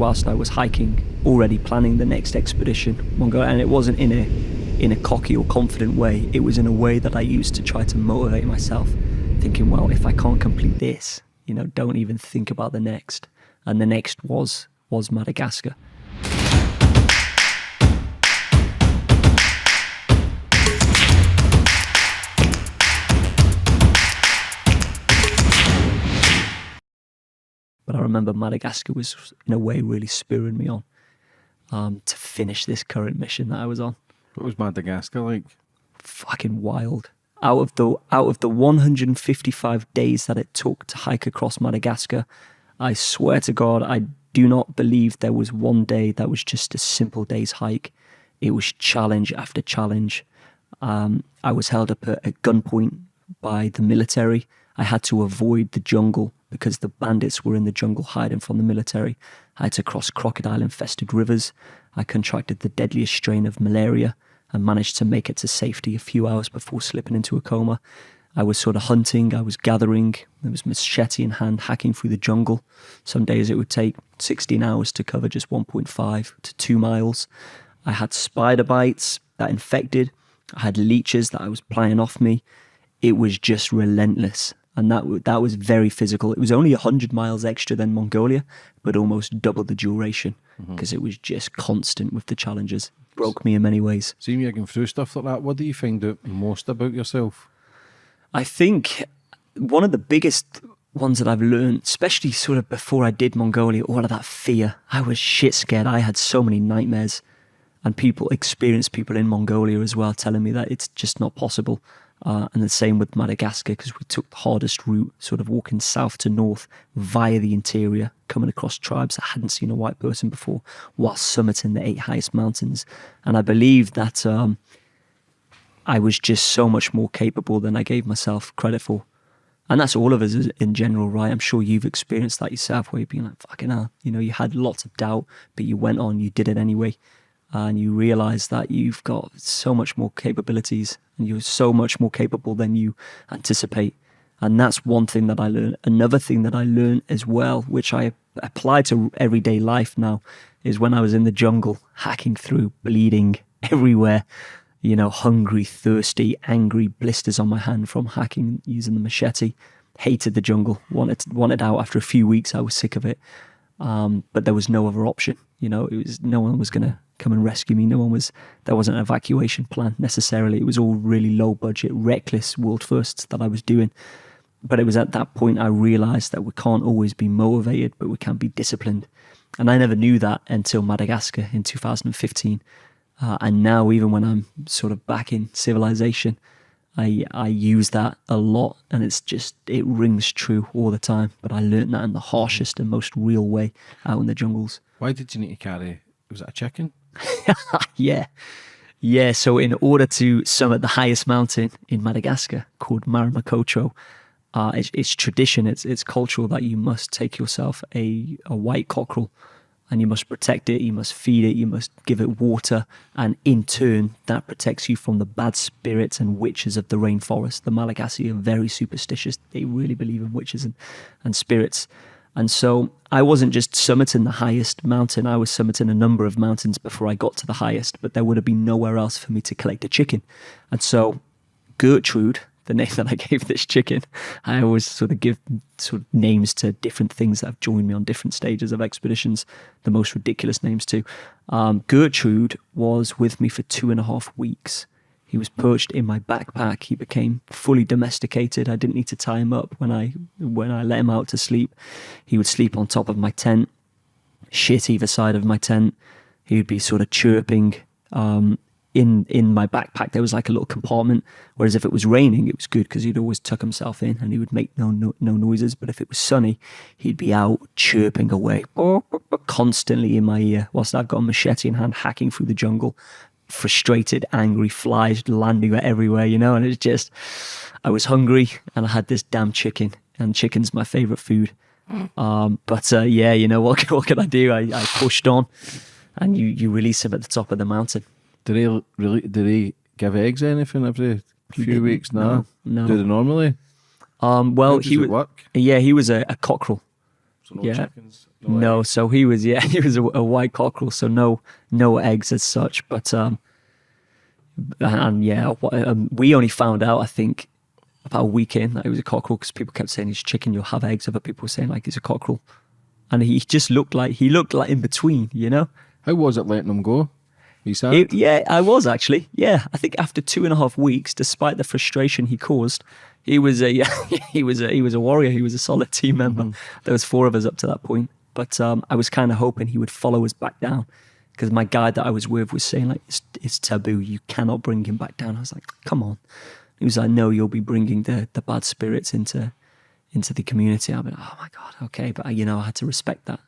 whilst I was hiking, already planning the next expedition, Mongolia, and it wasn't in a cocky or confident way. It was in a way that I used to try to motivate myself, thinking, well, if I can't complete this, don't even think about the next. And the next was Madagascar. But I remember Madagascar was, in a way, really spurring me on to finish this current mission that I was on. What was Madagascar like? Fucking wild. Out of the 155 days that it took to hike across Madagascar, I swear to God, I do not believe there was one day that was just a simple day's hike. It was challenge after challenge. I was held up at gunpoint by the military. I had to avoid the jungle because the bandits were in the jungle hiding from the military. I had to cross crocodile-infested rivers. I contracted the deadliest strain of malaria and managed to make it to safety a few hours before slipping into a coma. I was sort of hunting, I was gathering, there was machete in hand, hacking through the jungle. Some days it would take 16 hours to cover just 1.5 to 2 miles. I had spider bites that infected. I had leeches that I was plying off me. It was just relentless. And that was very physical. It was only 100 miles extra than Mongolia, but almost double the duration because it was just constant with the challenges. Broke me in many ways. Seeing you going through stuff like that, what do you find out most about yourself? I think one of the biggest ones that I've learned, especially sort of before I did Mongolia, all of that fear. I was shit scared. I had so many nightmares, and experienced people in Mongolia as well telling me that it's just not possible. And the same with Madagascar, because we took the hardest route, sort of walking south to north via the interior, coming across tribes that hadn't seen a white person before, while summiting the 8 highest mountains. And I believe that I was just so much more capable than I gave myself credit for. And that's all of us in general, right? I'm sure you've experienced that yourself, where you've been like, fucking hell, you had lots of doubt, but you went on, you did it anyway. And you realize that you've got so much more capabilities and you're so much more capable than you anticipate. And that's one thing that I learned. Another thing that I learned as well, which I apply to everyday life now, is when I was in the jungle, hacking through, bleeding everywhere, hungry, thirsty, angry, blisters on my hand from hacking using the machete. Hated the jungle, wanted out. After a few weeks, I was sick of it. But there was no other option. It was no one was going to come and rescue me. There wasn't an evacuation plan necessarily. It was all really low budget, reckless world firsts that I was doing. But it was at that point I realized that we can't always be motivated, but we can be disciplined. And I never knew that until Madagascar in 2015. And now, even when I'm sort of back in civilization, I use that a lot, and it rings true all the time. But I learned that in the harshest and most real way out in the jungles. Why did you need to carry, was it a chicken? Yeah. So in order to summit the highest mountain in Madagascar, called Maramakocho, it's tradition, it's cultural that you must take yourself a white cockerel, and you must protect it, you must feed it, you must give it water, and in turn that protects you from the bad spirits and witches of the rainforest. The Malagasy are very superstitious. They really believe in witches and spirits. And so I wasn't just summiting the highest mountain, I was summiting a number of mountains before I got to the highest, but there would have been nowhere else for me to collect a chicken. And so Gertrude, the name that I gave this chicken, I always sort of give names to different things that have joined me on different stages of expeditions, the most ridiculous names too. Gertrude was with me for 2.5 weeks. He was perched in my backpack. He became fully domesticated. I didn't need to tie him up when I let him out to sleep. He would sleep on top of my tent, shit either side of my tent. He would be sort of chirping. In my backpack, there was like a little compartment, whereas if it was raining, it was good because he'd always tuck himself in and he would make no noises. But if it was sunny, he'd be out chirping away constantly in my ear whilst I've got a machete in hand, hacking through the jungle. Frustrated, angry, flies landing everywhere, and it's just, I was hungry and I had this damn chicken, and chicken's my favorite food. But what can I do? I pushed on, and you release him at the top of the mountain. Do they give eggs or anything every few weeks? No. Do they normally? Well, he would work. Yeah, he was a cockerel. So no Yeah. chickens. No, eggs. so he was he was a white cockerel, so no eggs as such. But and yeah, we only found out I think about a week in that he was a cockerel because people kept saying he's chicken, you'll have eggs. Other people were saying like he's a cockerel, and he just looked like in between, you know. How was it letting him go? He sad? Yeah, I was actually. Yeah, I think after 2.5 weeks, despite the frustration he caused, he was a he was a warrior. He was a solid team member. There was 4 of us up to that point, but I was kind of hoping he would follow us back down because my guide that I was with was saying like it's taboo. You cannot bring him back down. I was like, come on. He was like, no, you'll be bringing the bad spirits into the community. I mean, oh my god, okay, but I had to respect that.